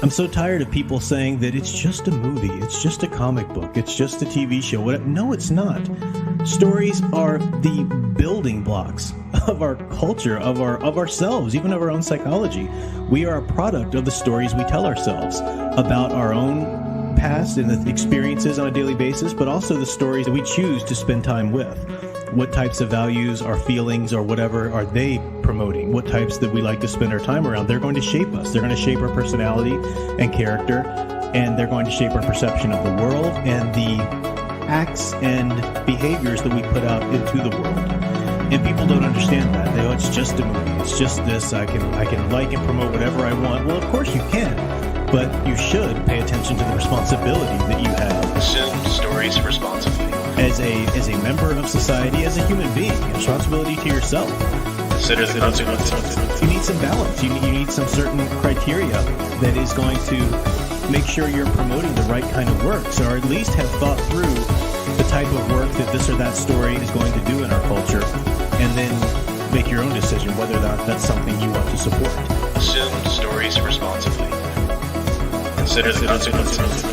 I'm so tired of people saying that it's just a movie, it's just a comic book, it's just a TV show. No, it's not. Stories are the building blocks of our culture, of ourselves, even of our own psychology. We are a product of the stories we tell ourselves about our own past and the experiences on a daily basis, but also the stories that we choose to spend time with. What types of values, our feelings, or whatever are they promoting? What types that we like to spend our time around? They're going to shape us. They're going to shape our personality and character, and they're going to shape our perception of the world and the acts and behaviors that we put out into the world. And people don't understand that. They go, it's just a movie. It's just this. I can like and promote whatever I want. Well, of course you can, but you should pay attention to the responsibility that you have. Consume stories responsibly. As a member of society, as a human being, responsibility to yourself. Consider the consequences. You need some balance. You need some certain criteria that is going to make sure you're promoting the right kind of works, or at least have thought through the type of work that this or that story is going to do in our culture, and then make your own decision whether or not that's something you want to support. Consume stories responsibly. Consider the consequences.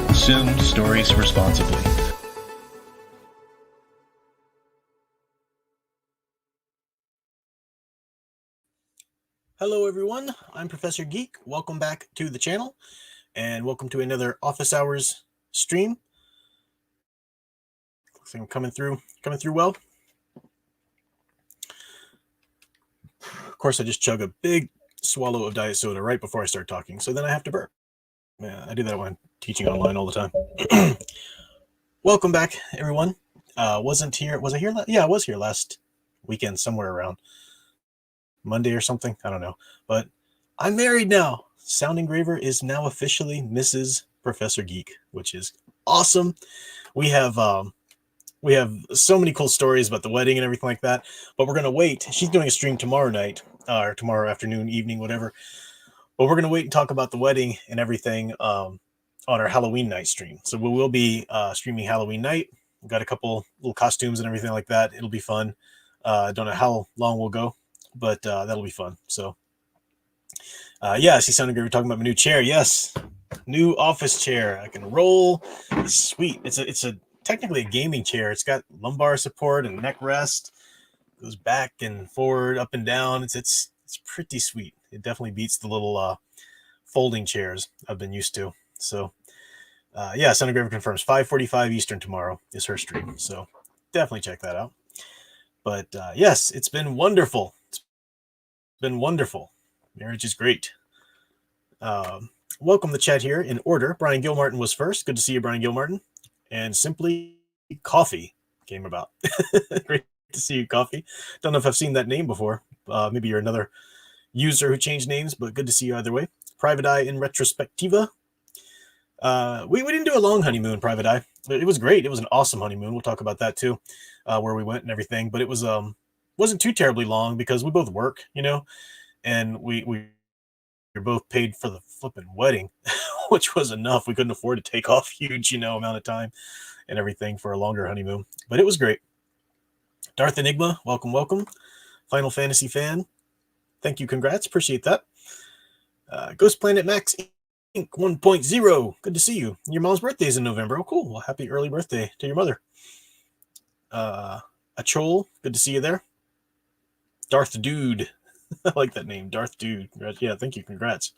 Consume stories responsibly. Hello everyone, I'm Professor Geek. Welcome back to the channel, and welcome to another Office Hours stream. Looks like I'm coming through well. Of course, I just chug a big swallow of diet soda right before I start talking, so then I have to burp. Yeah, I do that when I'm teaching online all the time. Welcome back, everyone. Was I here? Yeah, I was here last weekend, somewhere around Monday or something. I don't know. But I'm married now. Sound Engraver is now officially Mrs. Professor Geek, which is awesome. We have so many cool stories about the wedding and everything like that, but we're going to wait. She's doing a stream tomorrow night, or tomorrow afternoon, evening, whatever. But we're going to wait and talk about the wedding and everything on our Halloween night stream. So we will be streaming Halloween night. We've got a couple little costumes and everything like that. It'll be fun. Don't know how long we'll go, but that'll be fun. So yeah, I see Sound Engraver talking about my new chair. Yes, new office chair. I can roll. It's sweet. It's technically a gaming chair. It's got lumbar support and neck rest. Goes back and forward, up and down. It's pretty sweet. It definitely beats the little folding chairs I've been used to. So yeah, Sound Engraver confirms 5:45 Eastern tomorrow is her stream. So definitely check that out. But yes, it's been wonderful. It's been wonderful. Marriage is great. Welcome the chat here in order. Brian Gilmartin was first. Good to see you, Brian Gilmartin. And Simply Coffee came about. Great to see you, Coffee. Don't know if I've seen that name before. Maybe you're another user who changed names, but good to see you either way. Private Eye in Retrospectiva. We didn't do a long honeymoon, Private Eye. It was great. It was an awesome honeymoon. We'll talk about that too, where we went and everything. But it was wasn't too terribly long because we both work, and we were both paid for the flipping wedding, which was enough. We couldn't afford to take off huge, amount of time and everything for a longer honeymoon. But it was great. Darth Enigma, welcome. Final Fantasy fan, thank you, congrats, appreciate that. Ghost Planet Max Inc. 1.0, good to see you. Your mom's birthday is in November. Oh, cool. Well, happy early birthday to your mother. Achol, good to see you there. Darth Dude, I like that name, Darth Dude. Yeah, thank you, congrats.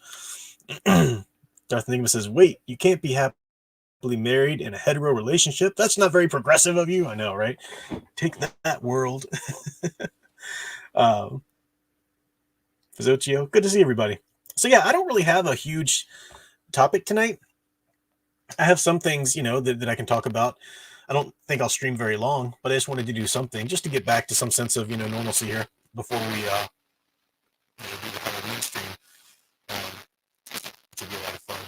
Darth Enigma says, wait, you can't be happily married in a hetero relationship? That's not very progressive of you. I know, right? Take that world. Fazocchio, good to see everybody. So yeah, I don't really have a huge topic tonight. I have some things, that I can talk about. I don't think I'll stream very long, but I just wanted to do something just to get back to some sense of, normalcy here before we do the Halloween stream. To be a lot of fun.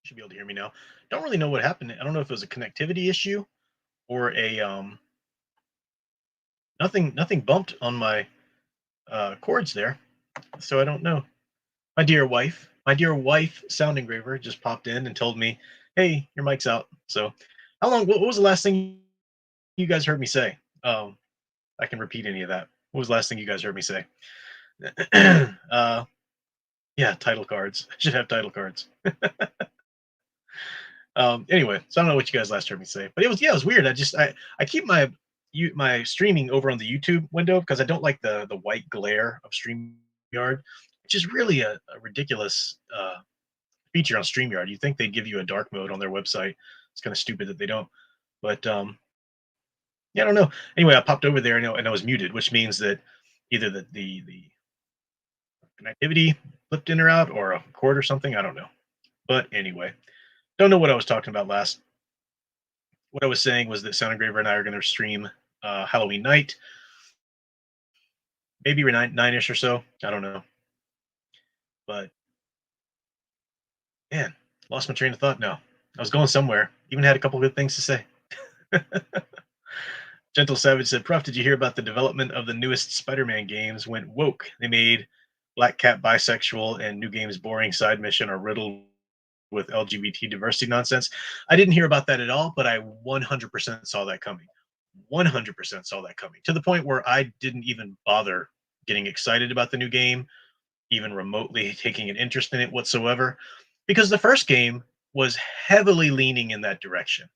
Should be able to hear me now. Don't really know what happened. I don't know if it was a connectivity issue or a nothing bumped on my chords there, so I don't know. My dear wife, Sound Engraver, just popped in and told me, "Hey, your mic's out." So, how long? What was the last thing you guys heard me say? I can repeat any of that. What was the last thing you guys heard me say? Yeah, title cards. I should have title cards. Anyway, so I don't know what you guys last heard me say, but it was weird. I keep my streaming over on the YouTube window because I don't like the white glare of StreamYard, which is really a ridiculous feature on StreamYard. You think they'd give you a dark mode on their website. It's kind of stupid that they don't. But yeah, I don't know. Anyway, I popped over there and I was muted, which means that either the connectivity flipped in or out or a cord or something. I don't know. But anyway, don't know what I was talking about last. What I was saying was that Sound Engraver and I are going to stream Halloween night, maybe nine-ish or so. I don't know. But man, lost my train of thought now. I was going somewhere. Even had a couple good things to say. Gentle Savage said, Prof, did you hear about the development of the newest Spider-Man games went woke? They made Black Cat bisexual and New Game's boring side mission are riddled with LGBT diversity nonsense. I didn't hear about that at all, but I 100% saw that coming. 100% saw that coming to the point where I didn't even bother getting excited about the new game, even remotely taking an interest in it whatsoever, because the first game was heavily leaning in that direction.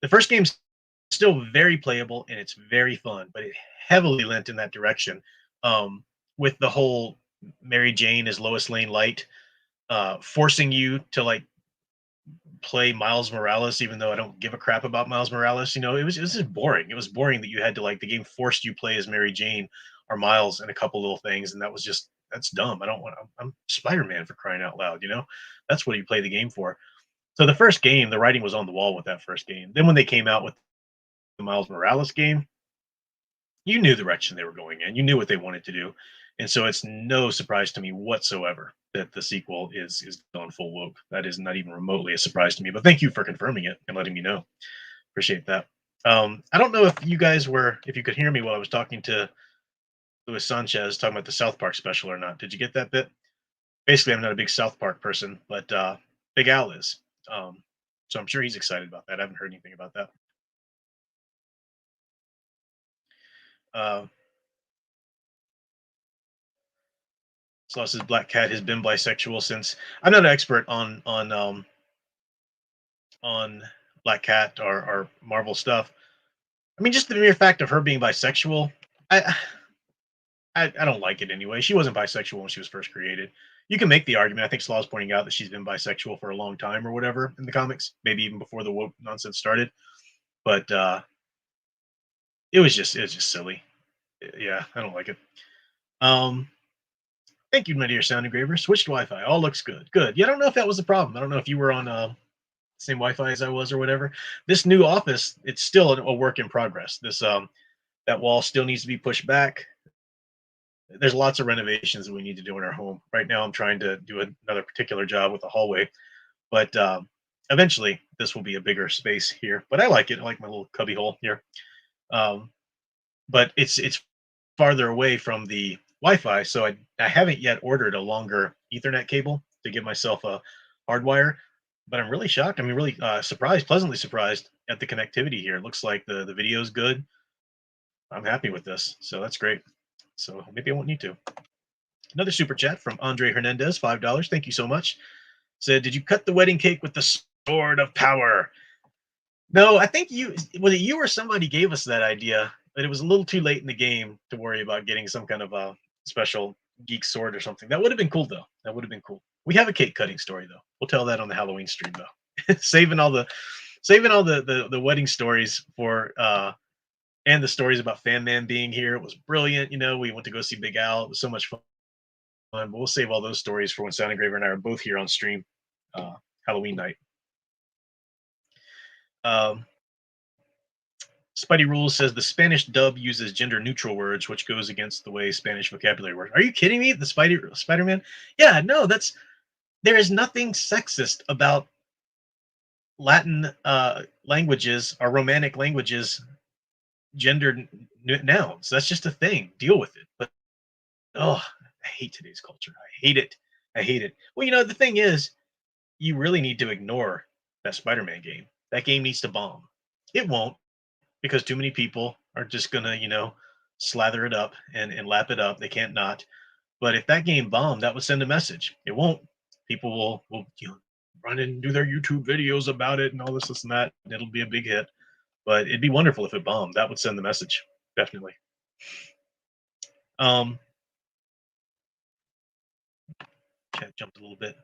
The first game's still very playable and it's very fun, but it heavily lent in that direction, with the whole Mary Jane as Lois Lane light, forcing you to like play Miles Morales, even though I don't give a crap about Miles Morales. It was just boring. It was boring that you had to like the game forced you play as Mary Jane or Miles and a couple little things, and that's dumb. I don't want. I'm Spider-Man for crying out loud. That's what you play the game for. So the first game, the writing was on the wall with that first game. Then when they came out with the Miles Morales game, you knew the direction they were going in. You knew what they wanted to do. And so it's no surprise to me whatsoever that the sequel is gone full woke. That is not even remotely a surprise to me. But thank you for confirming it and letting me know. Appreciate that. I don't know if if you could hear me while I was talking to Luis Sanchez talking about the South Park special or not. Did you get that bit? Basically, I'm not a big South Park person, but Big Al is. So I'm sure he's excited about that. I haven't heard anything about that. Uh, Sloss says Black Cat has been bisexual since. I'm not an expert on Black Cat or Marvel stuff. I mean, just the mere fact of her being bisexual, I I don't like it anyway. She wasn't bisexual when she was first created. You can make the argument. I think Slaw's pointing out that she's been bisexual for a long time or whatever in the comics, maybe even before the woke nonsense started. But it was just silly. Yeah, I don't like it. Um, Thank you, my dear Sound Engraver. Switched Wi-Fi. All looks good. Good. Yeah, I don't know if that was the problem. I don't know if you were on same Wi-Fi as I was or whatever. This new office, it's still a work in progress. This that wall still needs to be pushed back. There's lots of renovations that we need to do in our home. Right now, I'm trying to do another particular job with the hallway, but eventually this will be a bigger space here. But I like it. I like my little cubby hole here. Um, but it's farther away from the Wi-Fi, so I haven't yet ordered a longer Ethernet cable to give myself a hardwire. But I'm really shocked. I mean, really surprised, pleasantly surprised at the connectivity here. It looks like the video is good. I'm happy with this, so that's great. So maybe I won't need to. Another super chat from Andre Hernandez, $5. Thank you so much. Said, did you cut the wedding cake with the sword of power? No, I think was it you or somebody gave us that idea, but it was a little too late in the game to worry about getting some kind of a special geek sword or something. That would have been cool though. That would have been cool. We have a cake cutting story though. We'll tell that on the Halloween stream though. saving all the wedding stories for and the stories about Fan Man being here. It was brilliant. We went to go see Big Al. It was so much fun. But we'll save all those stories for when Sound Engraver and I are both here on stream Halloween night. Spidey Rules says the Spanish dub uses gender neutral words, which goes against the way Spanish vocabulary works. Are you kidding me? The Spider-Man? Yeah, no, there is nothing sexist about Latin languages are romantic languages, gendered nouns. That's just a thing. Deal with it. But oh, I hate today's culture. I hate it. I hate it. Well, the thing is, you really need to ignore that Spider-Man game. That game needs to bomb. It won't, because too many people are just gonna, slather it up and lap it up. They can't not. But if that game bombed, that would send a message. It won't. People will run and do their YouTube videos about it and all this and that. And it'll be a big hit. But it'd be wonderful if it bombed. That would send the message, definitely. Um, Chat jumped a little bit.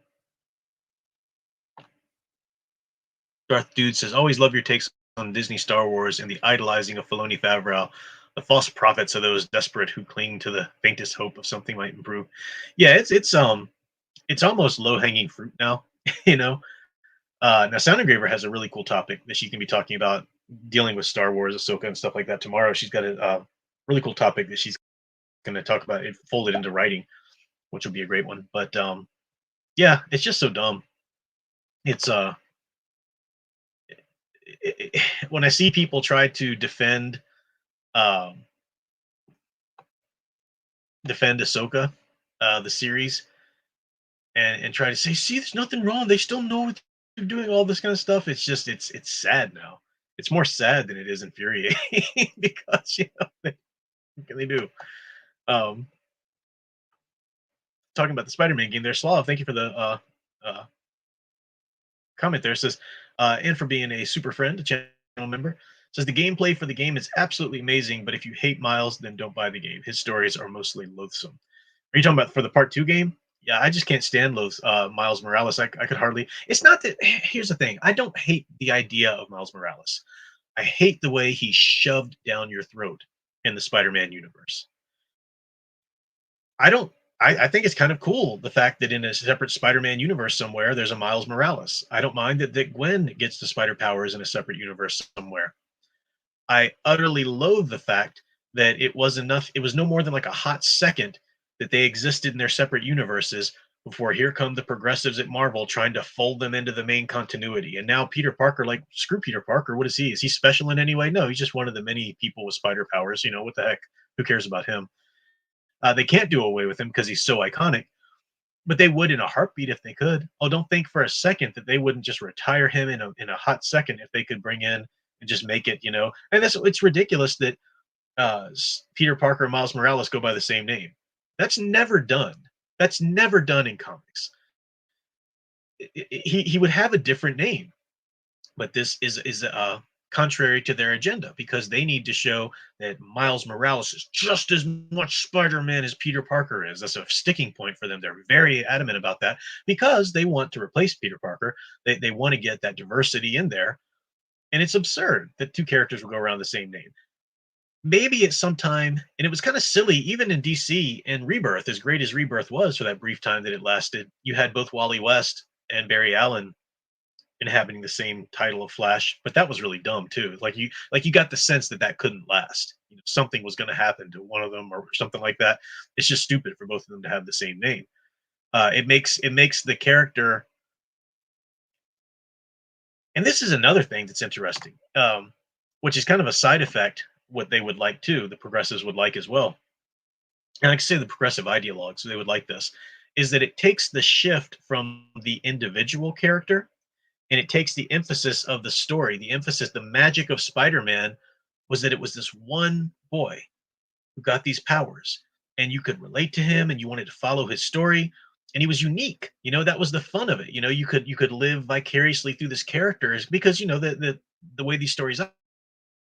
Darth Dude says, always love your takes on Disney Star Wars and the idolizing of Filoni Favreau. The false prophets are those desperate who cling to the faintest hope of something might improve. Yeah, it's almost low hanging fruit now. you know. Now Sound Engraver has a really cool topic that she can be talking about dealing with Star Wars, Ahsoka, and stuff like that tomorrow. She's got a really cool topic that she's going to talk about it folded into writing, which will be a great one. But yeah, it's just so dumb. It's when I see people try to um, defend Ahsoka, the series, and try to say, see, there's nothing wrong. They still know what they're doing, all this kind of stuff. It's just it's sad now. It's more sad than it is infuriating because what can they do? Um, Talking about the Spider-Man game there, Slav. Thank you for the uh, comment there. It says, and for being a super friend, a channel member. Says the gameplay for the game is absolutely amazing, but if you hate Miles, then don't buy the game. His stories are mostly loathsome. Are you talking about for the part 2 game? Yeah, I just can't stand Miles Morales. I could hardly. It's not that. Here's the thing. I don't hate the idea of Miles Morales. I hate the way he's shoved down your throat in the Spider-Man universe. I don't. I think it's kind of cool the fact that in a separate Spider-Man universe somewhere there's a Miles Morales. I don't mind that Gwen gets the spider powers in a separate universe somewhere. I utterly loathe the fact that it was enough. It was no more than like a hot second that they existed in their separate universes before here come the progressives at Marvel trying to fold them into the main continuity. And now Peter Parker, like, screw Peter Parker. What is he? Is he special in any way? No, he's just one of the many people with spider powers. What the heck? Who cares about him? They can't do away with him because he's so iconic, but they would in a heartbeat if they could. Oh, don't think for a second that they wouldn't just retire him in a hot second if they could bring in and just make it. And it's ridiculous that Peter Parker and Miles Morales go by the same name. That's never done. That's never done in comics. He would have a different name, but this is contrary to their agenda because they need to show that Miles Morales is just as much Spider-Man as Peter Parker is. That's a sticking point for them. They're very adamant about that because they want to replace Peter Parker. They want to get that diversity in there. And it's absurd that two characters will go around the same name. Maybe at some time, and it was kind of silly, even in DC and Rebirth, as great as Rebirth was for that brief time that it lasted, you had both Wally West and Barry Allen inhabiting the same title of Flash, but that was really dumb too. Like you got the sense that that couldn't last. Something was going to happen to one of them or something like that. It's just stupid for both of them to have the same name. It makes the character, and this is another thing that's interesting, which is kind of a side effect. What they would like too, the progressives would like as well, and I can say the progressive ideologues, they would like this, is that it takes the shift from the individual character and it takes the emphasis of the story. The emphasis, the magic of Spider-Man was that it was this one boy who got these powers and you could relate to him and you wanted to follow his story and he was unique. That was the fun of it. You could live vicariously through this character because the way these stories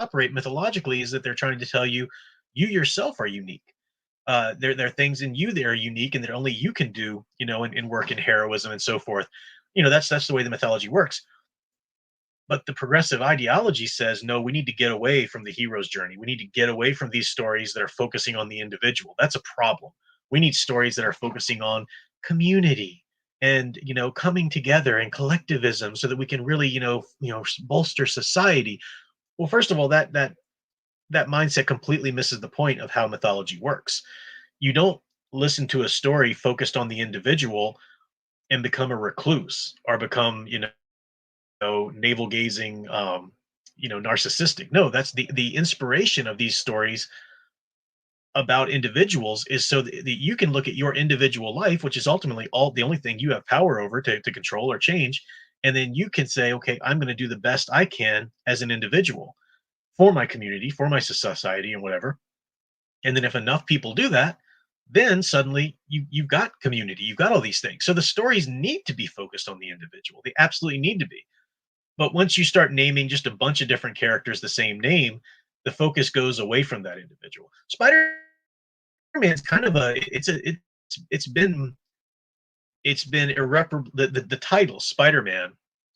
operate mythologically is that they're trying to tell you yourself are unique. There are things in you that are unique and that only you can do, and work in heroism and so forth. That's the way the mythology works. But the progressive ideology says, no, we need to get away from the hero's journey. We need to get away from these stories that are focusing on the individual. That's a problem. We need stories that are focusing on community and coming together and collectivism so that we can really bolster society. Well, first of all, that mindset completely misses the point of how mythology works. You don't listen to a story focused on the individual and become a recluse or become navel gazing, narcissistic. No, that's the inspiration of these stories about individuals is so that you can look at your individual life, which is ultimately all the only thing you have power over to control or change. And then you can say, okay, I'm going to do the best I can as an individual for my community, for my society, and whatever. And then if enough people do that, then suddenly you've got community, you've got all these things. So the stories need to be focused on the individual. They absolutely need to be. But once you start naming just a bunch of different characters the same name, the focus goes away from that individual. Spider-Man's kind of a it's been irreparable. The title Spider-Man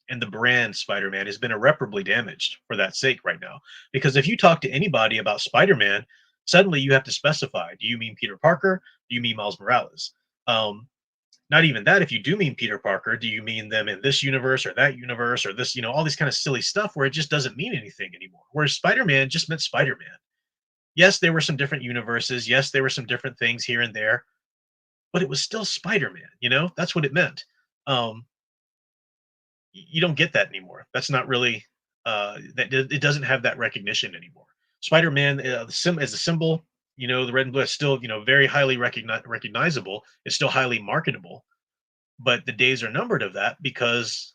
and the brand Spider-Man has been irreparably damaged for that sake right now. Because if you talk to anybody about Spider-Man, suddenly you have to specify: do you mean Peter Parker? Do you mean Miles Morales? Um, Not even that. If you do mean Peter Parker, do you mean them in this universe or that universe or this? All these kind of silly stuff where it just doesn't mean anything anymore. Whereas Spider-Man just meant Spider-Man. Yes, there were some different universes. Yes, there were some different things here and there, but it was still Spider-Man. That's what it meant. Um, you don't get that anymore. That's not really that it doesn't have that recognition anymore. Spider-Man as a symbol, the red and blue is still very highly recognizable. It's still highly marketable, but the days are numbered of that because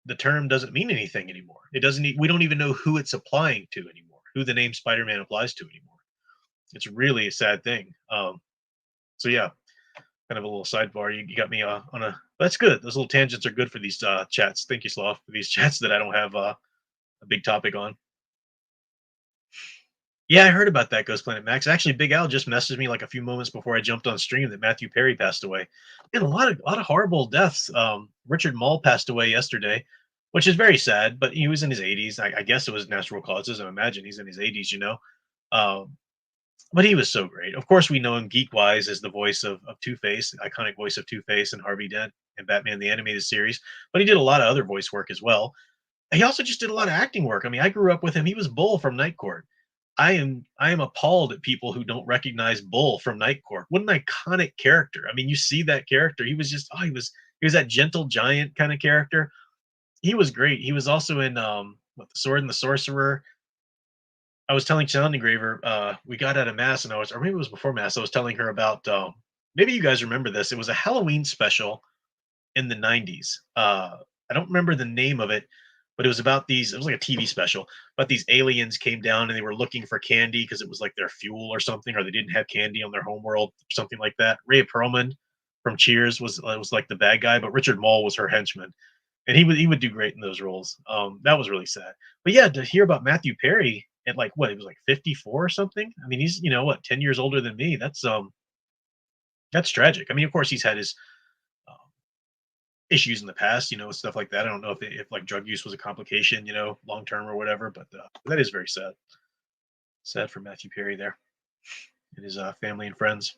the term doesn't mean anything anymore. It doesn't. We don't even know who it's applying to anymore. Who the name Spider-Man applies to anymore. It's really a sad thing. So yeah, kind of a little sidebar. You got me on a. That's good. Those little tangents are good for these chats. Thank you, Sloth, for these chats that I don't have a big topic on. Yeah, I heard about that Ghost Planet Max. Actually, Big Al just messaged me like a few moments before I jumped on stream that Matthew Perry passed away. And a lot of horrible deaths. Richard Mall passed away yesterday, which is very sad. But he was in his 80s. I guess it was natural causes. I imagine he's in his 80s. Um, but he was so great. Of course, we know him geek wise as the voice of Two Face, iconic voice of Two Face and Harvey Dent and Batman the Animated Series. But he did a lot of other voice work as well. He also just did a lot of acting work. I mean, I grew up with him. He was Bull from Night Court. I am appalled at people who don't recognize Bull from Night Court. What an iconic character. I mean, you see that character. He was just he was that gentle giant kind of character. He was great. He was also in The Sword and the Sorcerer. I was telling Sound Engraver, we got out of mass and or maybe it was before mass. I was telling her about maybe you guys remember this. It was a Halloween special in the 90s. I don't remember the name of it, but it was about it was like a TV special, but these aliens came down and they were looking for candy because it was like their fuel or something, or they didn't have candy on their homeworld, something like that. Rhea Perlman from Cheers was like the bad guy, but Richard Mall was her henchman. And he would do great in those roles. That was really sad. But yeah, to hear about Matthew Perry at like what, he was like 54 or something. I mean, he's 10 years older than me. That's tragic. I mean, of course, he's had his um, issues in the past, stuff like that. I don't know if like drug use was a complication, long term or whatever, but that is very sad. Sad for Matthew Perry there and his family and friends.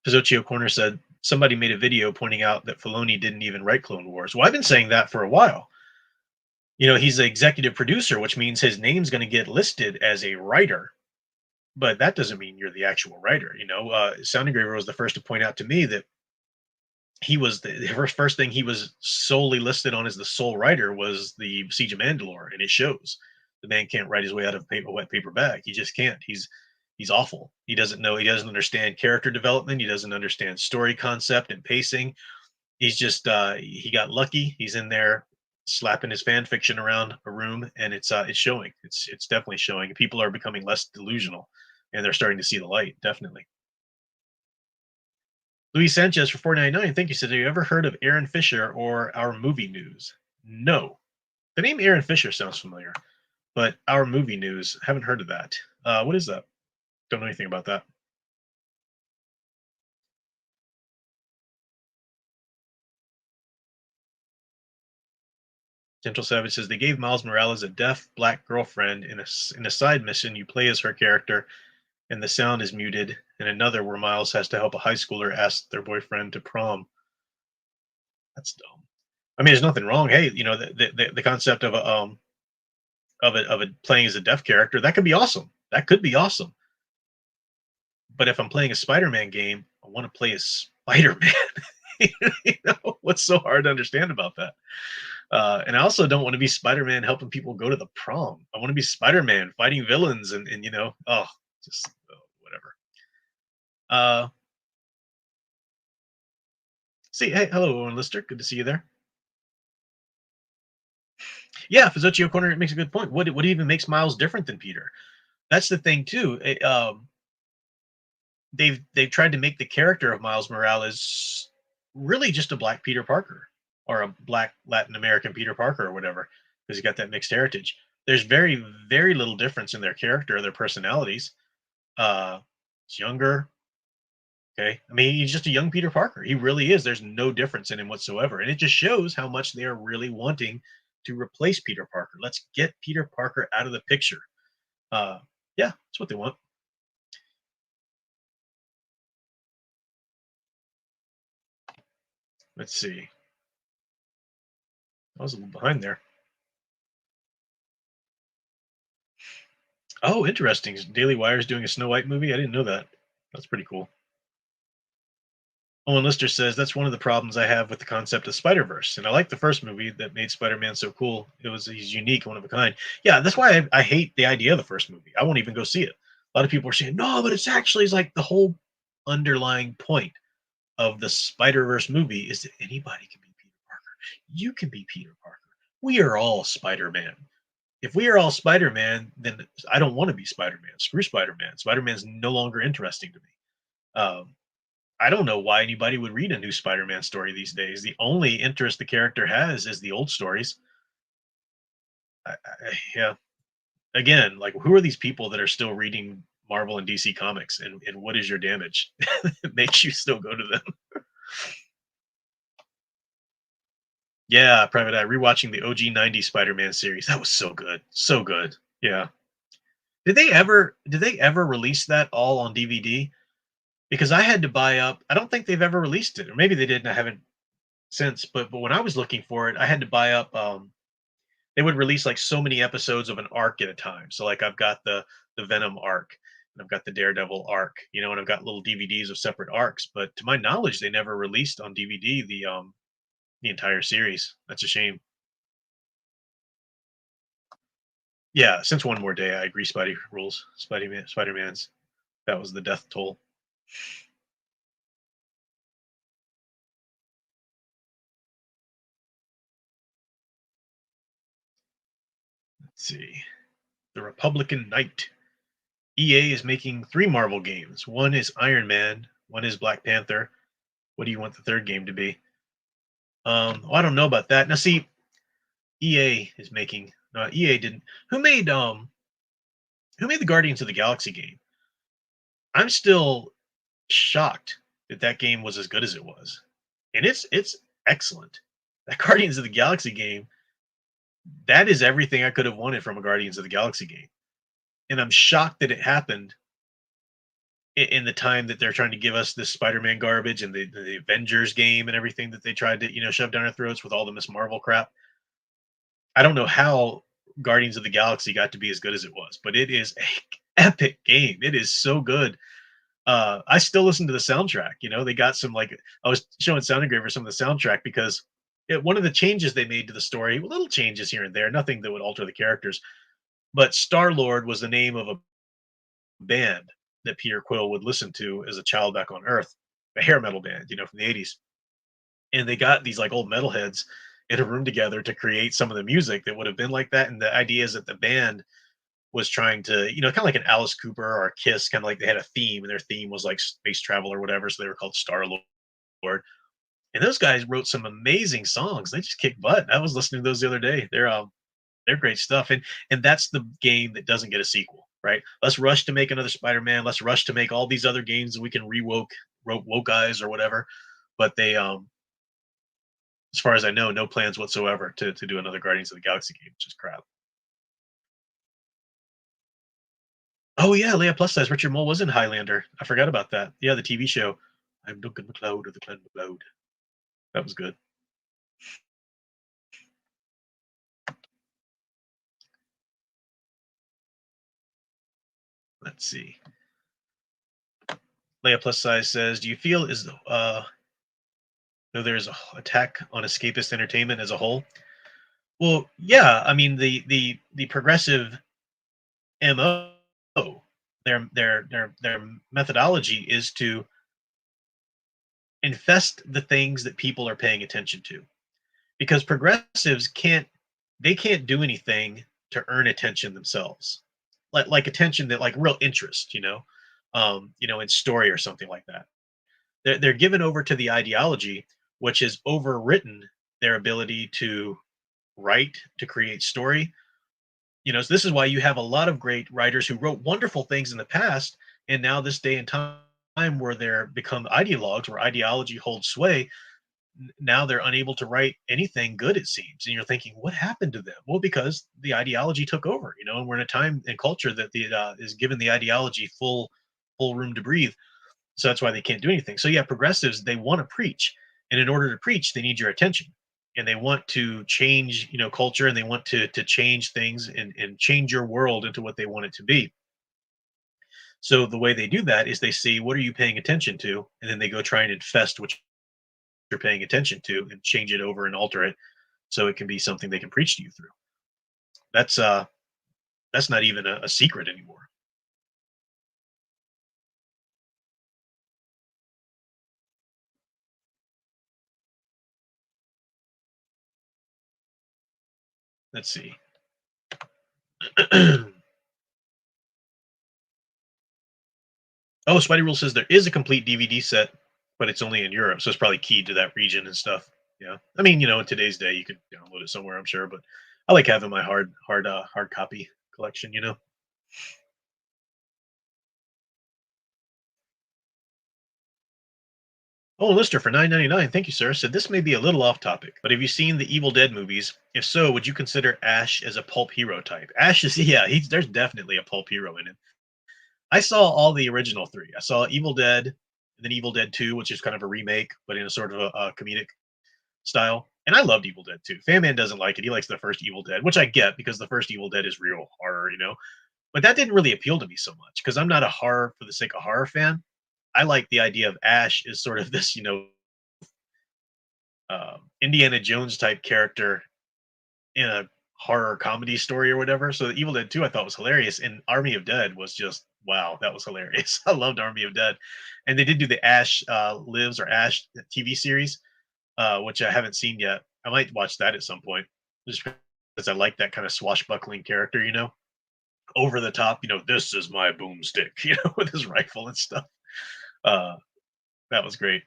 Pizzochio Corner said somebody made a video pointing out that Filoni didn't even write Clone Wars. Well, I've been saying that for a while. He's the executive producer, which means his name's going to get listed as a writer, but that doesn't mean you're the actual writer. Sound Engraver was the first to point out to me that he was the first thing he was solely listed on as the sole writer was the Siege of Mandalore, and it shows. The man can't write his way out of a wet paper bag. He just can't. He's awful. He doesn't know. He doesn't understand character development. He doesn't understand story concept and pacing. He's just he got lucky. He's in there slapping his fan fiction around a room, and it's showing. It's definitely showing. People are becoming less delusional, and they're starting to see the light. Definitely. Luis Sanchez for 4.99. Thank you. Said, have you ever heard of Aaron Fisher or Our Movie News? No. The name Aaron Fisher sounds familiar, but Our Movie News, haven't heard of that. What is that? Don't know anything about that. Gentle Savage says they gave Miles Morales a deaf black girlfriend in a side mission. You play as her character, and the sound is muted. And another where Miles has to help a high schooler ask their boyfriend to prom. That's dumb. I mean, there's nothing wrong. Hey, the concept of a playing as a deaf character, that could be awesome. That could be awesome. But if I'm playing a Spider-Man game, I want to play as Spider-Man. You know, what's so hard to understand about that? And I also don't want to be Spider-Man helping people go to the prom. I want to be Spider-Man fighting villains and you know, oh, just whatever. Uh, see, hey, hello, Owen Lister. Good to see you there. Yeah, Fazocchio Corner makes a good point. What even makes Miles different than Peter? That's the thing too. They've tried to make the character of Miles Morales really just a black Peter Parker or a black Latin American Peter Parker or whatever, because he's got that mixed heritage. There's very little difference in their character or their personalities. He's younger. Okay, I mean he's just a young Peter Parker. He really is. There's no difference in him whatsoever, and it just shows how much they are really wanting to replace Peter Parker. Let's get Peter Parker out of the picture. Uh, yeah, that's what they want. Let's see. I was a little behind there. Oh, interesting. Daily Wire's doing a Snow White movie. I didn't know that. That's pretty cool. Owen Lister says that's one of the problems I have with the concept of Spider Verse, and I like the first movie that made Spider-Man so cool. He's unique, one of a kind. Yeah, that's why I hate the idea of the first movie. I won't even go see it. A lot of people are saying no, but it's like the whole underlying point of the Spider Verse movie is that anybody can be Peter Parker. You can be Peter Parker. We are all Spider-Man. If we are all Spider-Man, then I don't want to be Spider-Man. Screw Spider-Man. Spider-Man's no longer interesting to me. Um, I don't know why anybody would read a new Spider-Man story these days. The only interest the character has is the old stories. Yeah. Again, like who are these people that are still reading Marvel and DC comics, and what is your damage that makes you still go to them? Yeah, Private Eye rewatching the OG 90 Spider-Man series. That was so good. So good. Yeah. Did they ever release that all on DVD? Because I had to buy up. I don't think they've ever released it, or maybe they did and I haven't since. But when I was looking for it, I had to buy up. They would release like so many episodes of an arc at a time. So like I've got the Venom arc, and I've got the Daredevil arc, you know, and I've got little DVDs of separate arcs. But to my knowledge, they never released on DVD the entire series. That's a shame. Yeah, since One More Day, I agree. Spidey rules. Spider Man's. That was the death toll. Let's see. The Republican Knight. EA is making 3 Marvel games. One is Iron Man. One is Black Panther. What do you want the third game to be? Well, I don't know about that. Now, see, EA is making. No, EA didn't. Who made the Guardians of the Galaxy game? I'm still shocked that that game was as good as it was, and it's excellent. That Guardians of the Galaxy game, that is everything I could have wanted from a Guardians of the Galaxy game, and I'm shocked that it happened in the time that they're trying to give us this Spider-Man garbage and the Avengers game and everything that they tried to shove down our throats with all the Miss Marvel crap. I don't know how Guardians of the Galaxy got to be as good as it was, but it is a epic game. It is so good. I still listen to the soundtrack. They got some like I was showing Sound Engraver some of the soundtrack because one of the changes they made to the story, little changes here and there, nothing that would alter the characters. But Star Lord was the name of a band that Peter Quill would listen to as a child back on Earth, a hair metal band, from the '80s. And they got these like old metalheads in a room together to create some of the music that would have been like that. And the idea is that the band was trying to, kind of like an Alice Cooper or a Kiss, kind of like they had a theme, and their theme was like space travel or whatever. So they were called Star Lord. And those guys wrote some amazing songs. They just kick butt. I was listening to those the other day. They're great stuff. And that's the game that doesn't get a sequel, right? Let's rush to make another Spider-Man. Let's rush to make all these other games that we can woke guys or whatever. But they as far as I know, no plans whatsoever to do another Guardians of the Galaxy game, which is crap. Oh yeah, Leia plus size. Richard Mole was in Highlander. I forgot about that. Yeah, the TV show. I'm Duncan MacLeod of the Clan MacLeod. That was good. Let's see. Leia plus size says, "Do you feel though there's a attack on escapist entertainment as a whole. Well, yeah, I mean the progressive MO, their methodology is to infest the things that people are paying attention to. Because progressives can't do anything to earn attention themselves. Like attention that like real interest, in story or something like that. They're given over to the ideology, which has overwritten their ability to write, to create story. So this is why you have a lot of great writers who wrote wonderful things in the past, and now this day and time where they're become ideologues, where ideology holds sway, now they're unable to write anything good, it seems. And you're thinking, what happened to them? Well, because the ideology took over, and we're in a time and culture that the is given the ideology full room to breathe. So that's why they can't do anything. So yeah, progressives, they want to preach, and in order to preach, they need your attention, and they want to change, culture, and they want to change things and change your world into what they want it to be. So the way they do that is they see, what are you paying attention to, and then they go try and infest what you're paying attention to and change it over and alter it so it can be something they can preach to you through. That's not even a secret anymore. Let's see. Oh, Spidey Rule says there is a complete DVD set, but it's only in Europe, so it's probably keyed to that region and stuff. Yeah, I mean, in today's day, you could download it somewhere, I'm sure, but I like having my hard copy collection. Oh, Lister for 9.99. Thank you, sir. Said this may be a little off topic, but have you seen the Evil Dead movies? If so, would you consider Ash as a pulp hero type? Ash is yeah, there's definitely a pulp hero in it. I saw all the original three. I saw Evil Dead, and then Evil Dead 2, which is kind of a remake, but in a sort of a comedic style. And I loved Evil Dead 2. Fan Man doesn't like it. He likes the first Evil Dead, which I get because the first Evil Dead is real horror. But that didn't really appeal to me so much because I'm not a horror for the sake of horror fan. I like the idea of Ash as sort of this, Indiana Jones type character in a horror comedy story or whatever. So Evil Dead 2 I thought was hilarious, and Army of Dead was just wow, that was hilarious. I loved Army of Dead. And they did do the Ash Lives or Ash TV series, which I haven't seen yet. I might watch that at some point, just because I like that kind of swashbuckling character, over the top, this is my boomstick, with his rifle and stuff. Uh, that was great.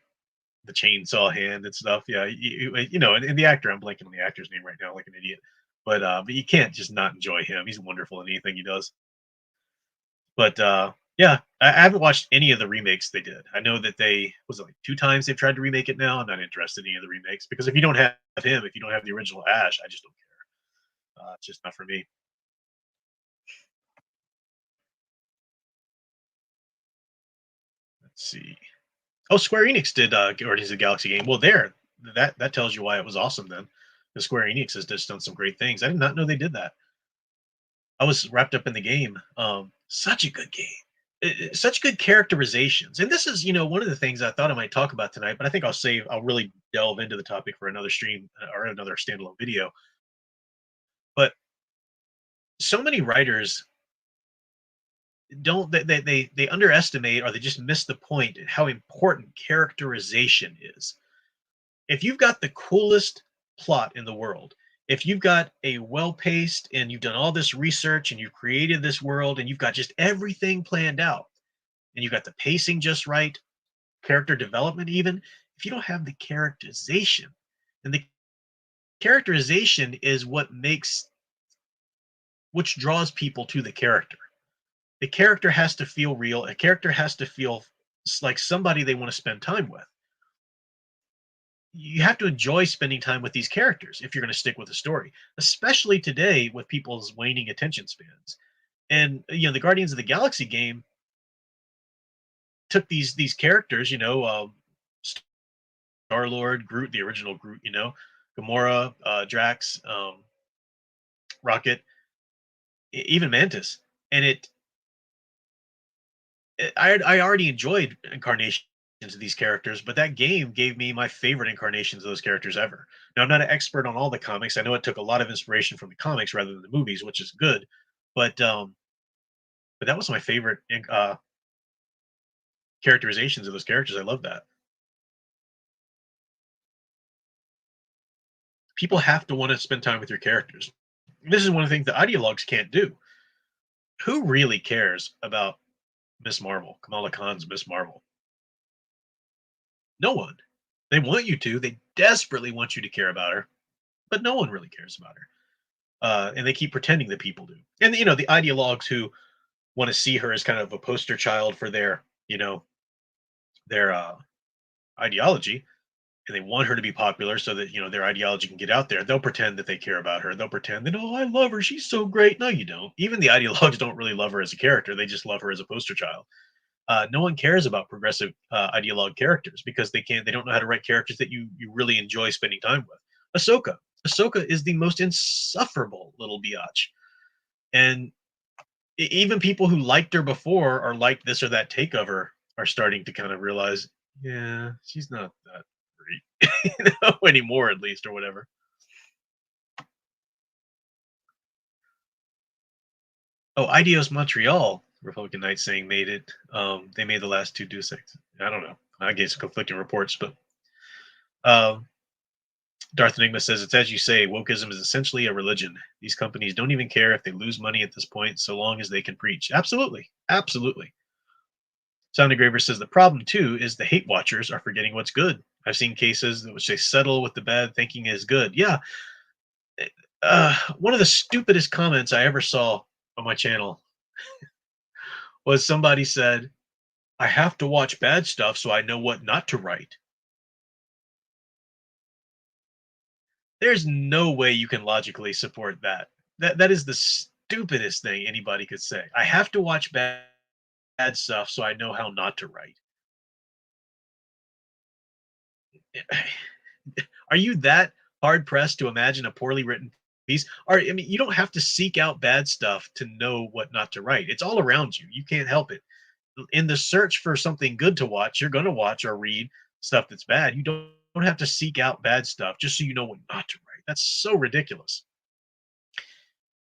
The chainsaw hand and stuff. Yeah, and the actor, I'm blanking on the actor's name right now, like an idiot. But you can't just not enjoy him. He's wonderful in anything he does. But yeah, I haven't watched any of the remakes they did. I know that they was it like two times they've tried to remake it now. I'm not interested in any of the remakes because if you don't have him, if you don't have the original Ash, I just don't care. It's just not for me. Let's see. Oh, Square Enix did Guardians of the Galaxy game. Well, there, that tells you why it was awesome then. Because Square Enix has just done some great things. I did not know they did that. I was wrapped up in the game. Such a good game. Such good characterizations. And this is, one of the things I thought I might talk about tonight, but I think I'll really delve into the topic for another stream or another standalone video. But so many writers don't they underestimate or they just miss the point at how important characterization is. If you've got the coolest plot in the world, if you've got a well-paced and you've done all this research and you've created this world and you've got just everything planned out and you've got the pacing just right, character development even, if you don't have the characterization, and the characterization is which draws people to the character. The character has to feel real. A character has to feel like somebody they want to spend time with. You have to enjoy spending time with these characters if you're going to stick with the story, especially today with people's waning attention spans. And the Guardians of the Galaxy game took these characters, Star Lord, Groot, the original Groot, Gamora, Drax, Rocket, even Mantis, and I already enjoyed Incarnation of these characters, but that game gave me my favorite incarnations of those characters ever. Now, I'm not an expert on all the comics. I know it took a lot of inspiration from the comics rather than the movies, which is good. But but that was my favorite characterizations of those characters. I love that. People have to want to spend time with your characters. This is one of the things that ideologues can't do. Who really cares about Miss Marvel, Kamala Khan's Miss Marvel? No one. They want you to. They desperately want you to care about her, but no one really cares about her. And they keep pretending that people do. And the ideologues who want to see her as kind of a poster child for their ideology, and they want her to be popular so that their ideology can get out there. They'll pretend that they care about her. They'll pretend that, oh, I love her, she's so great. No, you don't. Even the ideologues don't really love her as a character. They just love her as a poster child. No one cares about progressive ideologue characters because they don't know how to write characters that you really enjoy spending time with. Ahsoka is the most insufferable little biatch, and even people who liked her before or liked this or that take of her are starting to kind of realize, yeah, she's not that great anymore, at least, or whatever. Oh, Idios Montreal, Republican Knights saying made it. They made the last two Deus Ex. I don't know. I guess conflicting reports, but um, Darth Enigma says it's as you say. Wokeism is essentially a religion. These companies don't even care if they lose money at this point, so long as they can preach. Absolutely, absolutely. Sound Engraver says the problem too is the hate watchers are forgetting what's good. I've seen cases in which they settle with the bad, thinking is good. Yeah, one of the stupidest comments I ever saw on my channel was somebody said, I have to watch bad stuff so I know what not to write. There's no way you can logically support that. That is the stupidest thing anybody could say. I have to watch bad stuff so I know how not to write. Are you that hard pressed to imagine a poorly written piece? Or I mean, you don't have to seek out bad stuff to know what not to write. It's all around you. You can't help it. In the search for something good to watch, you're going to watch or read stuff that's bad. You don't have to seek out bad stuff just so you know what not to write. That's so ridiculous.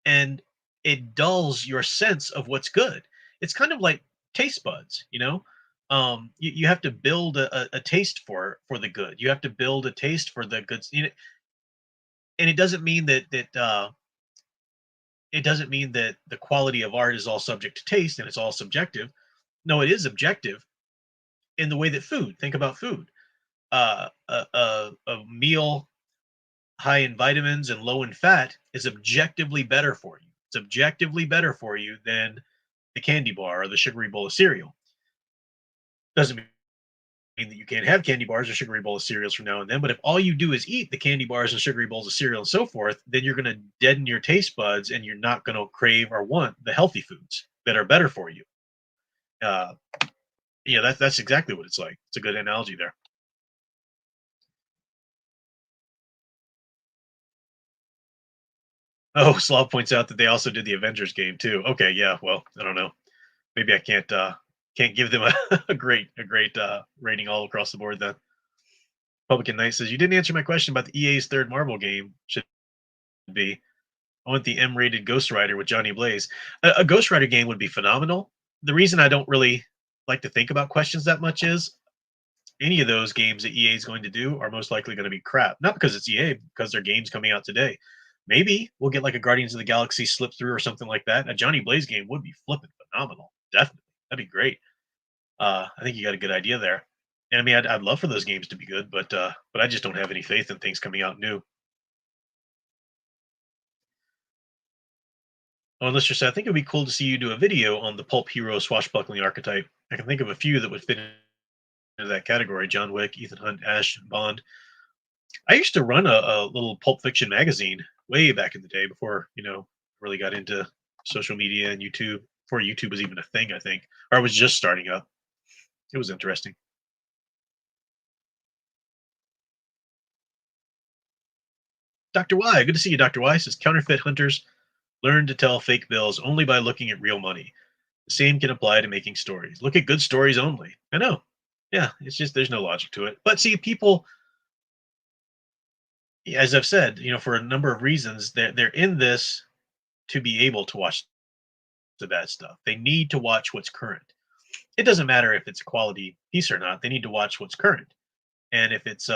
And it dulls your sense of what's good. It's kind of like taste buds. You have to build a taste for the good. You have to build a taste for the good. And it doesn't mean that the quality of art is all subject to taste and it's all subjective. No, it is objective in the way that think about food. A meal high in vitamins and low in fat is objectively better for you. It's objectively better for you than the candy bar or the sugary bowl of cereal. Doesn't mean that you can't have candy bars or sugary bowl of cereals from now and then, but if all you do is eat the candy bars and sugary bowls of cereal and so forth, then you're going to deaden your taste buds and you're not going to crave or want the healthy foods that are better for you. Uh, that's exactly what it's like. It's a good analogy there. Oh, Slav points out that they also did the Avengers game too. Okay, yeah, well, I don't know. Maybe I can't give them a great rating all across the board then. Republican Knight says you didn't answer my question about the EA's third Marvel game. Should be. I want the M-rated Ghost Rider with Johnny Blaze. A Ghost Rider game would be phenomenal. The reason I don't really like to think about questions that much is any of those games that EA is going to do are most likely going to be crap. Not because it's EA, because their game's coming out today. Maybe we'll get like a Guardians of the Galaxy slip through or something like that. A Johnny Blaze game would be flipping phenomenal. Definitely. That'd be great. I think you got a good idea there. And I mean, I'd love for those games to be good, but I just don't have any faith in things coming out new. Oh, and let's just say, I think it'd be cool to see you do a video on the pulp hero swashbuckling archetype. I can think of a few that would fit into that category: John Wick, Ethan Hunt, Ash, Bond. I used to run a little pulp fiction magazine way back in the day before really got into social media and YouTube. Before YouTube was even a thing, I think, or I was just starting up. It was interesting. Dr. Y, good to see you, Dr. Y. Says counterfeit hunters learn to tell fake bills only by looking at real money. The same can apply to making stories. Look at good stories only. I know. Yeah, it's just there's no logic to it. But see, people, as I've said, for a number of reasons, they're in this to be able to watch the bad stuff. They need to watch what's current. It doesn't matter if it's a quality piece or not. They need to watch what's current. And if it's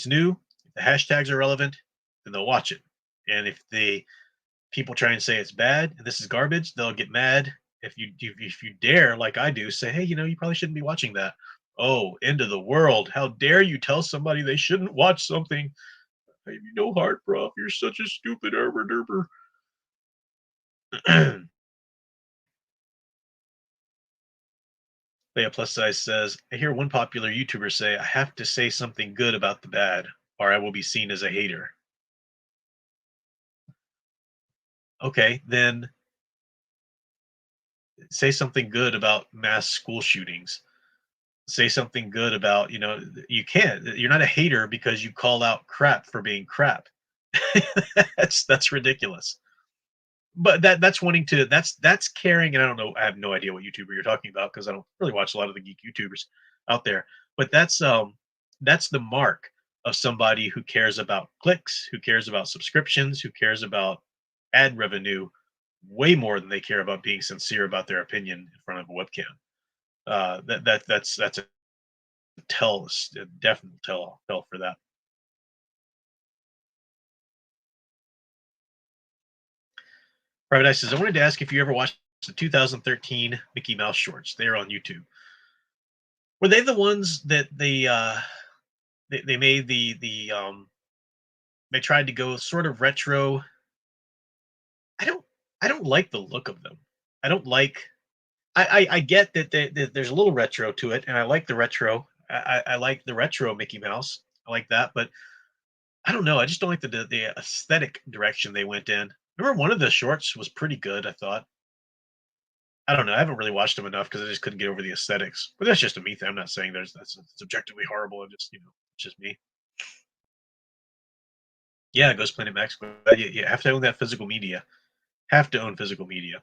new, if the hashtags are relevant, then they'll watch it. And if the people try and say it's bad and this is garbage, they'll get mad. If you dare, like I do, say, hey, you probably shouldn't be watching that. Oh, end of the world! How dare you tell somebody they shouldn't watch something? I have no heart, bro. You're such a stupid herber derber. Leia Plus Size says, I hear one popular YouTuber say, I have to say something good about the bad, or I will be seen as a hater. Okay, then say something good about mass school shootings. Say something good about, you can't. You're not a hater because you call out crap for being crap. That's ridiculous. But that's wanting to that's caring, and I don't know, I have no idea what YouTuber you're talking about because I don't really watch a lot of the geek YouTubers out there. But that's the mark of somebody who cares about clicks, who cares about subscriptions, who cares about ad revenue way more than they care about being sincere about their opinion in front of a webcam. That's a a definite tell for that. Private Eye says, I wanted to ask if you ever watched the 2013 Mickey Mouse shorts. They're on YouTube. Were they the ones that they made they tried to go sort of retro? I don't I don't like the look of them. I don't like I get that there's a little retro to it, and I like the retro. I like the retro Mickey Mouse. I like that, but I don't know. I just don't like the aesthetic direction they went in. Remember, one of the shorts was pretty good. I thought. I don't know. I haven't really watched them enough because I just couldn't get over the aesthetics. But that's just a me thing. I'm not saying that's subjectively horrible. I just it's just me. Yeah, Ghost Planet Max. But you have to own that physical media. Have to own physical media.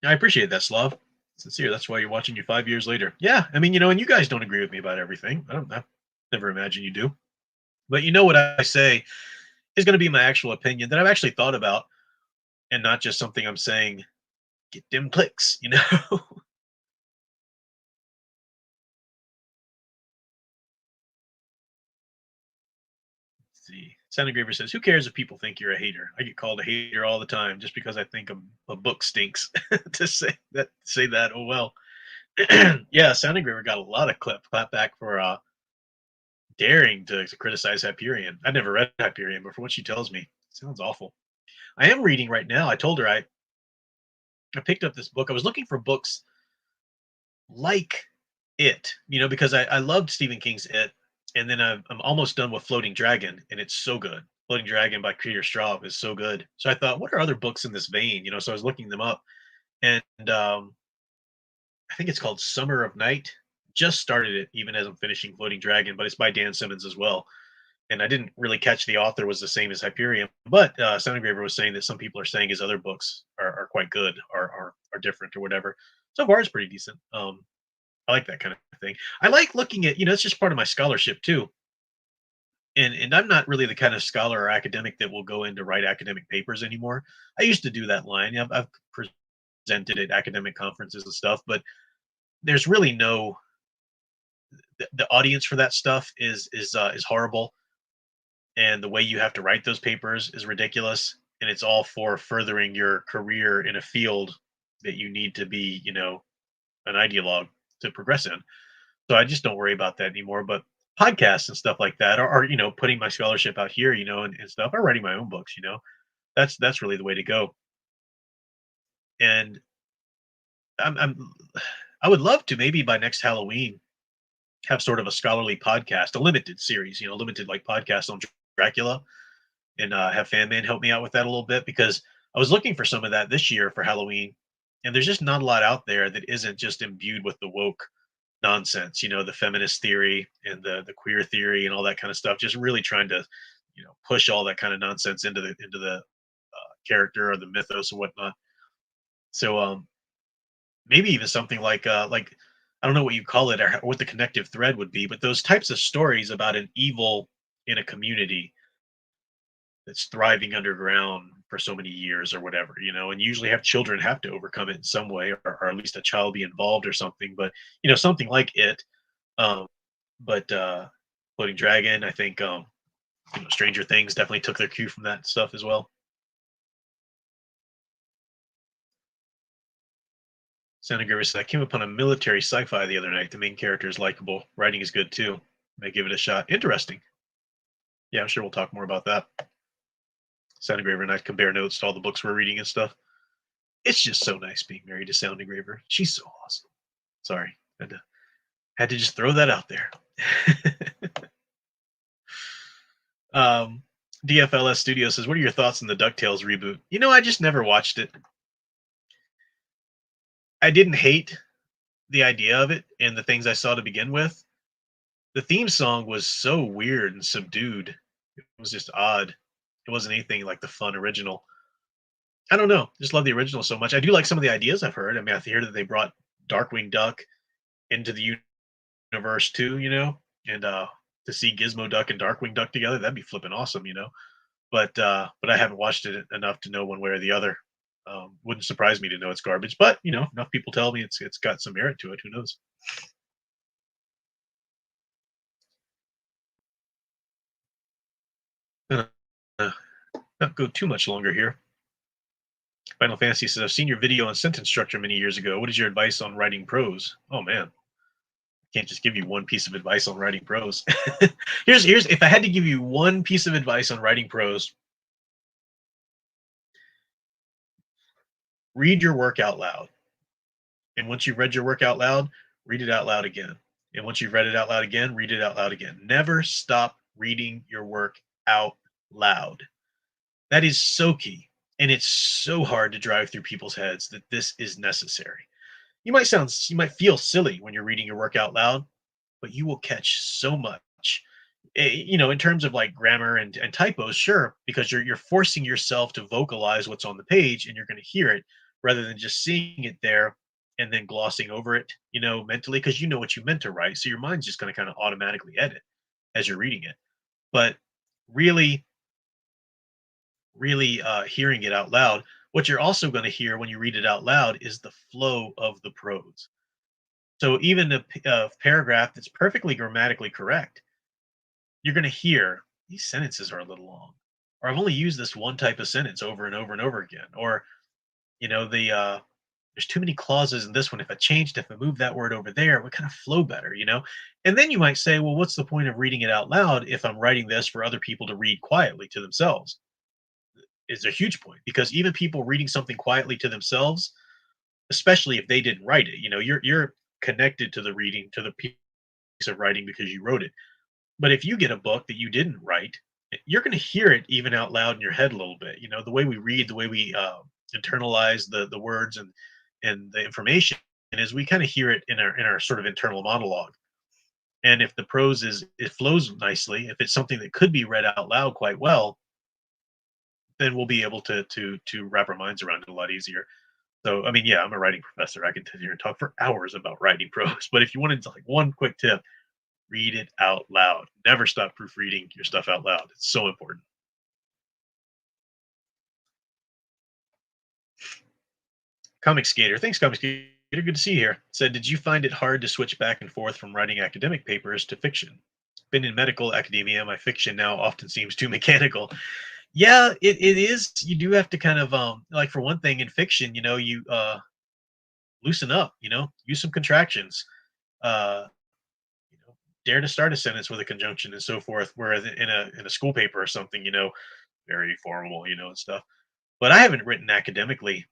I appreciate that, Slav. Sincere. That's why you're watching you 5 years later. Yeah, I mean, and you guys don't agree with me about everything. I never imagine you do. But what I say is going to be my actual opinion that I've actually thought about, and not just something I'm saying. Get them clicks. See. Sound Engraver says, "Who cares if people think you're a hater? I get called a hater all the time just because I think a book stinks." To say that. Oh well. Yeah, Sound Engraver got a lot of clap back for daring to criticize Hyperion. I never read Hyperion, but from what she tells me, it sounds awful. I am reading right now. I told her I picked up this book. I was looking for books like it, because I loved Stephen King's It, and then I'm almost done with Floating Dragon, and it's so good. Floating Dragon by Peter Straub is so good. So I thought, what are other books in this vein? So I was looking them up, and I think it's called Summer of Night. Just started it, even as I'm finishing Floating Dragon, but it's by Dan Simmons as well. And I didn't really catch the author was the same as Hyperion, but Sound Engraver was saying that some people are saying his other books are quite good, are different or whatever. So far, it's pretty decent. I like that kind of thing. I like looking at, it's just part of my scholarship too. And I'm not really the kind of scholar or academic that will go in to write academic papers anymore. I used to do that line. I've presented at academic conferences and stuff, but there's really no the audience for that stuff is horrible, and the way you have to write those papers is ridiculous, and it's all for furthering your career in a field that you need to be, an ideologue to progress in. So I just don't worry about that anymore. But podcasts and stuff like that are putting my scholarship out here, and stuff. Or writing my own books. That's really the way to go. And I'm I would love to maybe by next Halloween have sort of a scholarly podcast, a limited series, limited like podcast on Dracula, and have Fan Man help me out with that a little bit because I was looking for some of that this year for Halloween, and there's just not a lot out there that isn't just imbued with the woke nonsense, the feminist theory and the queer theory and all that kind of stuff. Just really trying to, push all that kind of nonsense into the character or the mythos and whatnot. So maybe even something like I don't know what you call it or what the connective thread would be, but those types of stories about an evil in a community that's thriving underground for so many years or whatever, and usually have children have to overcome it in some way, or at least a child be involved or something. But something like it. Um, but Floating Dragon, I think, Stranger Things definitely took their cue from that stuff as well. Santa Gervis said, I came upon a military sci-fi the other night. The main character is likable. Writing is good too. May give it a shot. Interesting. Yeah, I'm sure we'll talk more about that. Sound Engraver and I compare notes to all the books we're reading and stuff. It's just so nice being married to Sound Engraver. She's so awesome. Sorry, had to just throw that out there. um, DFLS Studio says, "What are your thoughts on the DuckTales reboot?" I just never watched it. I didn't hate the idea of it and the things I saw to begin with. The theme song was so weird and subdued. It was just odd. It wasn't anything like the fun original. I don't know. Just love the original so much. I do like some of the ideas I've heard. I mean, I hear that they brought Darkwing Duck into the universe too, and to see Gizmo Duck and Darkwing Duck together, that'd be flipping awesome. But I haven't watched it enough to know one way or the other. Wouldn't surprise me to know it's garbage, but enough people tell me it's got some merit to it. Who knows? Uh, Not go too much longer here. Final Fantasy says, I've seen your video on sentence structure many years ago. What is your advice on writing prose? Oh man, can't just give you one piece of advice on writing prose. Here's if I had to give you one piece of advice on writing prose, read your work out loud. And once you've read your work out loud, read it out loud again. And once you've read it out loud again, read it out loud again. Never stop reading your work out loud. That is so key. And it's so hard to drive through people's heads that this is necessary. You might feel silly when you're reading your work out loud, but you will catch so much. In terms of like grammar and typos, sure, because you're forcing yourself to vocalize what's on the page and you're going to hear it rather than just seeing it there and then glossing over it, mentally, because you know what you meant to write. So your mind's just going to kind of automatically edit as you're reading it. But really, really hearing it out loud, what you're also going to hear when you read it out loud is the flow of the prose. So even a paragraph that's perfectly grammatically correct, you're going to hear these sentences are a little long, or I've only used this one type of sentence over and over and over again, or there's too many clauses in this one. If I move that word over there, it would kind of flow better. And then you might say, well, what's the point of reading it out loud if I'm writing this for other people to read quietly to themselves? Is a huge point, because even people reading something quietly to themselves, especially if they didn't write it, you're connected to the reading, to the piece of writing because you wrote it. But if you get a book that you didn't write, you're going to hear it even out loud in your head a little bit. The way we read, the way we internalize the words and the information is we kind of hear it in our sort of internal monologue. And if the prose it flows nicely, if it's something that could be read out loud quite well, then we'll be able to wrap our minds around it a lot easier. So I mean, yeah, I'm a writing professor. I can sit here and talk for hours about writing prose. But if you wanted to, like, one quick tip, read it out loud. Never stop proofreading your stuff out loud. It's so important. Comic Skater. Thanks, Comic Skater. Good to see you here. Said, did you find it hard to switch back and forth from writing academic papers to fiction? Been in medical academia. My fiction now often seems too mechanical. Yeah, it is. You do have to kind of like, for one thing, in fiction, you loosen up, use some contractions. Uh dare to start a sentence with a conjunction and so forth. Whereas in a school paper or something, very formal, and stuff. But I haven't written academically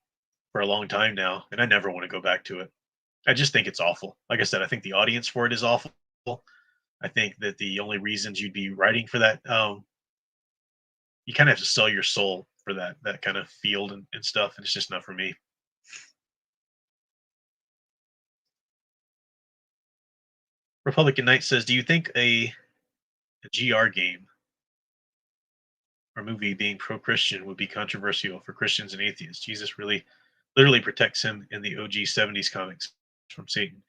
for a long time now, and I never want to go back to it. I just think it's awful. Like I said, I think the audience for it is awful. I think that the only reasons you'd be writing for that, you kind of have to sell your soul for that kind of field and stuff, and it's just not for me. Republican Knight says, "Do you think a GR game or movie being pro-Christian would be controversial for Christians and atheists. Jesus really, literally protects him in the OG '70s comics from Satan.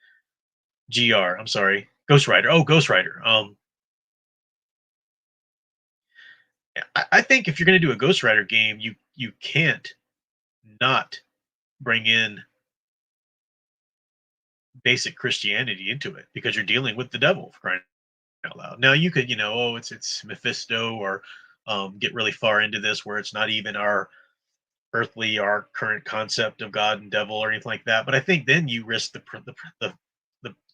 GR, I'm sorry, Ghost Rider. Oh, Ghost Rider. I think if you're going to do a Ghost Rider game, you can't not bring in basic Christianity into it because you're dealing with the devil for crying out loud. Now you could, oh, it's Mephisto, or get really far into this where it's not even our current concept of God and devil or anything like that. But I think then you risk the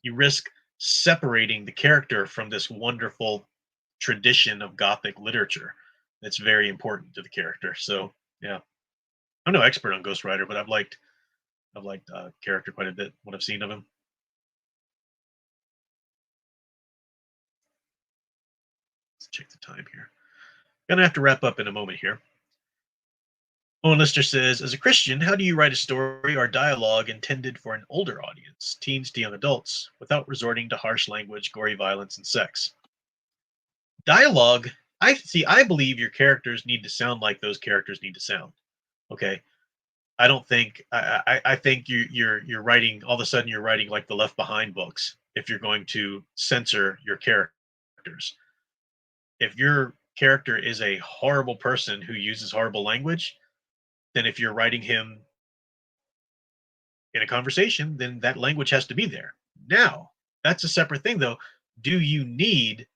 you risk separating the character from this wonderful tradition of Gothic literature that's very important to the character. So yeah, I'm no expert on Ghost Rider, but I've liked character quite a bit. What I've seen of him. Let's check the time here. Gonna have to wrap up in a moment here. Owen Lister says, as a Christian, how do you write a story or dialogue intended for an older audience, teens to young adults, without resorting to harsh language, gory violence, and sex? Dialogue, I believe your characters need to sound like those characters need to sound. Okay. I don't think I think you're writing, all of a sudden you're writing like the Left Behind books if you're going to censor your characters. If your character is a horrible person who uses horrible language, then if you're writing him in a conversation, then that language has to be there. Now, that's a separate thing though. Do you need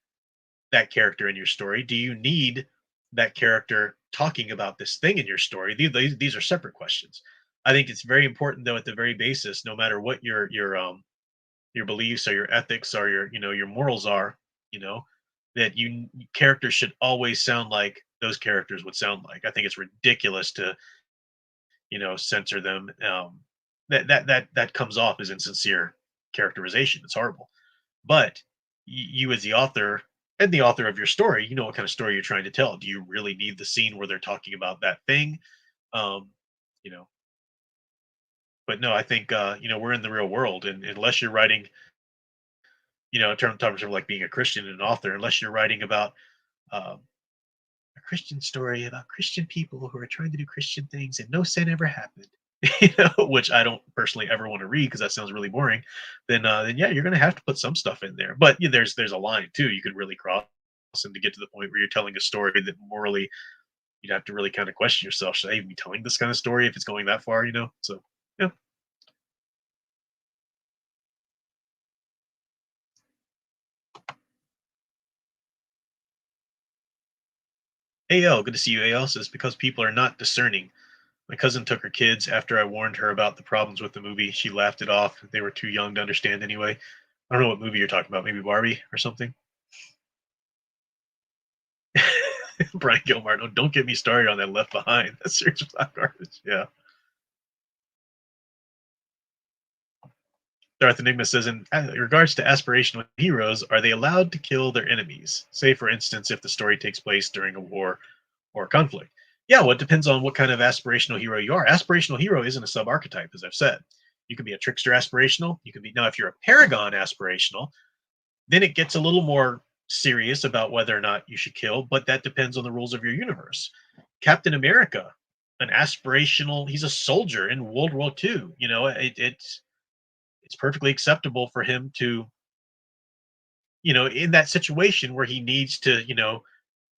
that character in your story? Do you need that character talking about this thing in your story? These are separate questions. I think it's very important though, at the very basis, no matter what your beliefs or your ethics or your morals are, you know, that you characters should always sound like those characters would sound like. I think it's ridiculous to censor them. That comes off as insincere characterization. It's horrible. But you as the author and the author of your story, you know what kind of story you're trying to tell. Do you really need the scene where they're talking about that thing? Um, you know, but no, I think we're in the real world, and unless you're writing, in terms of like being a Christian and an author, unless you're writing about um, a Christian story about Christian people who are trying to do Christian things and no sin ever happened, which I don't personally ever want to read because that sounds really boring. Then yeah, you're going to have to put some stuff in there. But yeah, there's a line too you could really cross, and to get to the point where you're telling a story that morally you'd have to really kind of question yourself. Should I even be telling this kind of story if it's going that far? So yeah. AL, good to see you. AL says because people are not discerning. My cousin took her kids after I warned her about the problems with the movie. She laughed it off. They were too young to understand anyway. I don't know what movie you're talking about. Maybe Barbie or something. Brian Gilmar, don't get me started on that Left Behind. That's serious black garbage. Yeah. Darth Enigma says, in regards to aspirational heroes, are they allowed to kill their enemies? Say, for instance, if the story takes place during a war or a conflict. Yeah, well, it depends on what kind of aspirational hero you are. Aspirational hero isn't a sub archetype, as I've said. You can be a trickster aspirational. You can be, now, if you're a paragon aspirational, then it gets a little more serious about whether or not you should kill, but that depends on the rules of your universe. Captain America, an aspirational, he's a soldier in World War II. It's perfectly acceptable for him to, in that situation where he needs to,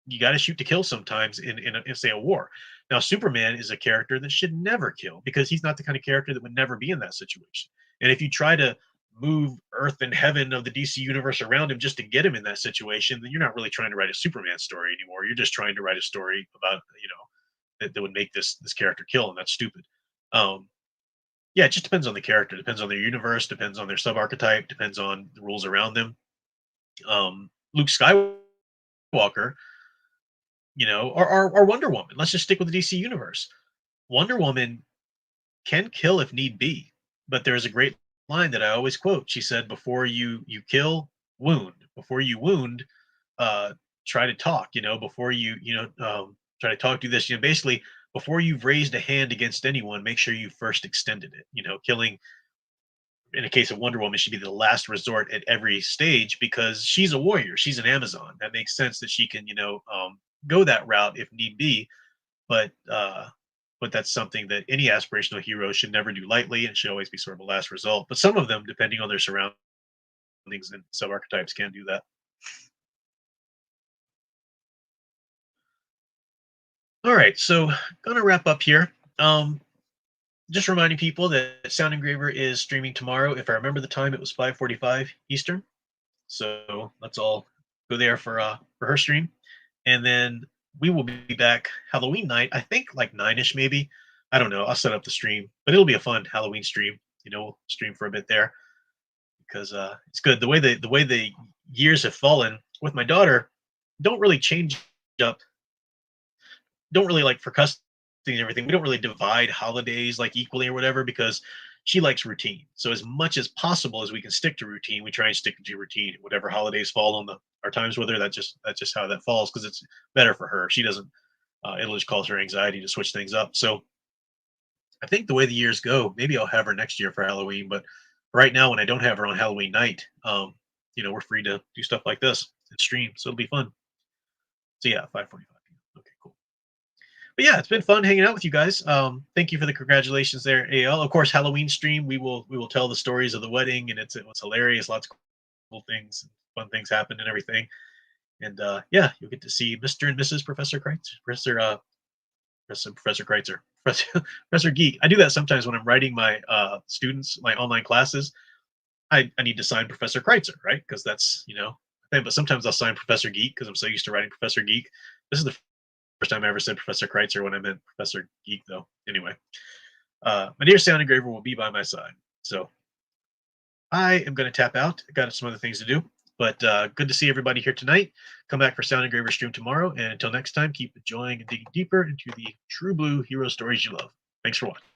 you got to shoot to kill sometimes in say a war. Now, Superman is a character that should never kill because he's not the kind of character that would never be in that situation. And if you try to move Earth and heaven of the DC universe around him just to get him in that situation, then you're not really trying to write a Superman story anymore. You're just trying to write a story about, that would make this character kill, and that's stupid. Um, yeah, it just depends on the character, depends on their universe, depends on their sub archetype, depends on the rules around them. Luke Skywalker, or Wonder Woman. Let's just stick with the DC universe. Wonder Woman can kill if need be, but there's a great line that I always quote. She said, "Before you kill, wound. Before you wound, try to talk. Before try to talk. Do this. Basically, before you've raised a hand against anyone, make sure you first extended it. Killing." In a case of Wonder Woman, should be the last resort at every stage because she's a warrior. She's an Amazon. That makes sense that she can, go that route if need be, but that's something that any aspirational hero should never do lightly and should always be sort of a last result. But some of them, depending on their surroundings and sub archetypes, can do that. All right, so gonna wrap up here. Just reminding people that Sound Engraver is streaming tomorrow. If I remember the time, it was 5:45 Eastern. So let's all go there for her stream, and then we will be back Halloween night. I think like 9ish maybe. I don't know. I'll set up the stream, but it'll be a fun Halloween stream. We'll stream for a bit there because it's good. The way the years have fallen with my daughter don't really change up. Don't really like for customers and everything. We don't really divide holidays like equally or whatever because she likes routine. So as much as possible as we can stick to routine, we try and stick to routine. Whatever holidays fall on our times with her, that's just how that falls because it's better for her. She doesn't. It'll just cause her anxiety to switch things up. So I think the way the years go, maybe I'll have her next year for Halloween. But right now, when I don't have her on Halloween night, we're free to do stuff like this and stream. So it'll be fun. So yeah, 5:45 p.m. Okay, cool. But yeah, it's been fun hanging out with you guys. Thank you for the congratulations there, AL. Of course, Halloween stream. We will tell the stories of the wedding, and it's hilarious. Lots of cool things, fun things happen, and everything. And yeah, you'll get to see Mr. and Mrs. Professor Kreitzer, Professor Kreitzer, Professor Geek. I do that sometimes when I'm writing my students, my online classes. I need to sign Professor Kreitzer, right? Because that's But sometimes I'll sign Professor Geek because I'm so used to writing Professor Geek. This is the first time I ever said Professor Kreitzer when I meant Professor Geek, though. Anyway, my dear Sound Engraver will be by my side. So I am going to tap out. I got some other things to do. But good to see everybody here tonight. Come back for Sound Engraver stream tomorrow. And until next time, keep enjoying and digging deeper into the true blue hero stories you love. Thanks for watching.